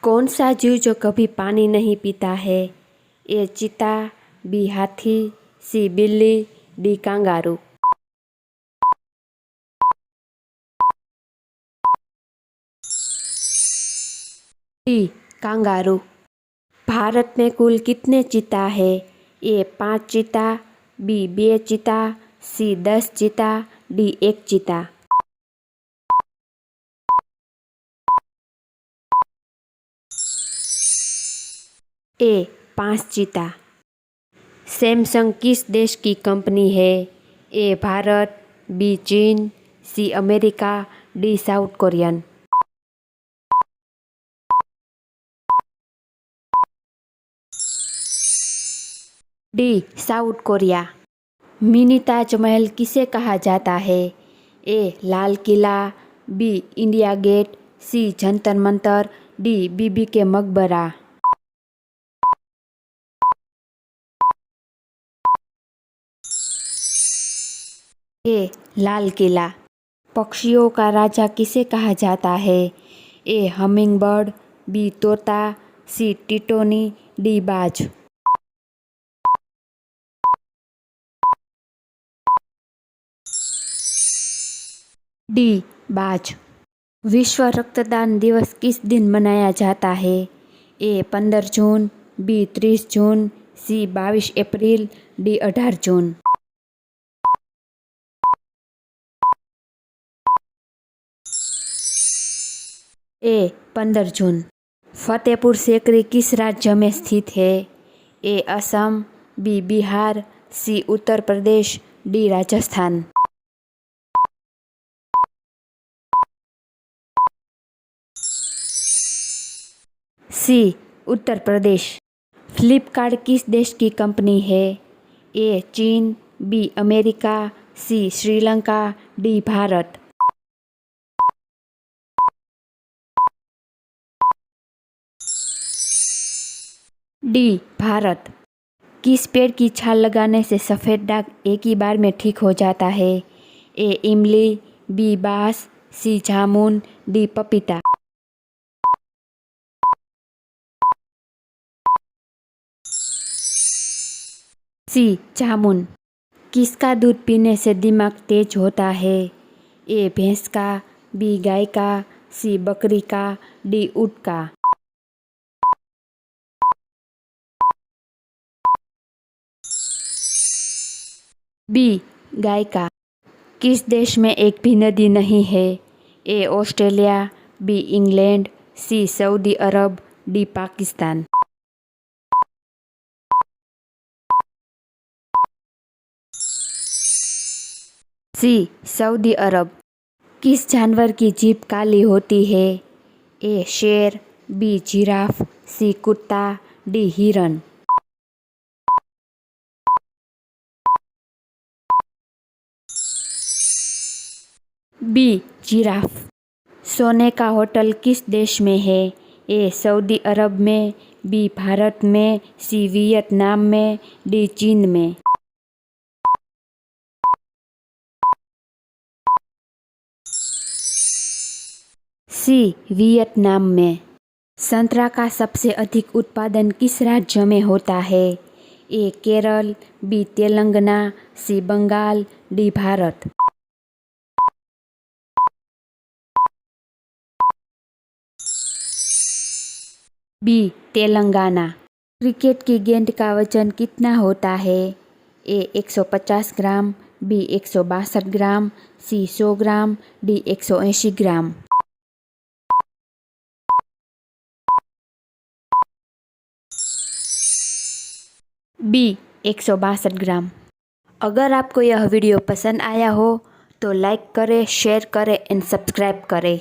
कौन सा जीव जो कभी पानी नहीं पीता है? ए चीता, बी हाथी, सी बिल्ली, D kangaroo. D kangaroo. Bharat में कुल कितने चीता है? ए 5 चीता, बी 2 चीता, सी 10 चीता, डी 1 चीता। ए 5 चीता। सैमसंग किस देश की कंपनी है? ए भारत, बी चीन, C America, D South Korean. D South Korea. Mini Taj Mahal किसे कहा जाता है? A Lal Qila, B India Gate, C Jantar Mantar, D Bibi के मकबरा। ए लाल किला। पक्षियों का राजा किसे कहा जाता है? ए हमिंग बर्ड, बी तोता, सी टिटोनी, डी बाज। डी बाज। विश्व रक्तदान दिवस किस दिन मनाया जाता है? ए 15 जून, बी 30 जून, सी 22 अप्रैल, डी 18 जून। ए 15 जून। फतेहपुर सीकरी किस राज्य में स्थित है? ए असम, बी बिहार, सी उत्तर प्रदेश, डी राजस्थान। सी उत्तर प्रदेश। फ्लिपकार्ट किस देश की कंपनी है? ए चीन, बी अमेरिका, सी श्रीलंका, डी भारत। डी भारत। किस पेड़ की छाल लगाने से सफ़ेद दाग एक ही बार में ठीक हो जाता है? ए इमली, बी बांस, सी जामुन, डी पपीता। सी जामुन। किसका दूध पीने से दिमाग तेज होता है? ए भैंस का, बी गाय का, सी बकरी का, डी ऊँट का। बी गाय का। किस देश में एक भी नदी नहीं है? A Australia, B England, C Saudi Arabia, D Pakistan. C Saudi Arabia. किस जानवर की जीभ काली होती है? ए शेर, बी जिराफ, सी कुत्ता, डी हिरन। B giraffe. सोने का होटल किस देश में है? ए सऊदी अरब में, बी भारत में, सी वियतनाम में, डी चीन में। सी वियतनाम में। संतरा का सबसे अधिक उत्पादन किस राज्य में होता है? A Kerala, B Telangana, C Bengal, D Bharat. B Telangana. Cricket की गेंद का वजन कितना होता है? A 150 gram, B 162 gram, C 100 gram, D 180 gram. B 162 gram. अगर आपको यह वीडियो पसंद आया हो तो लाइक करें, शेयर करें एंड सब्सक्राइब करें।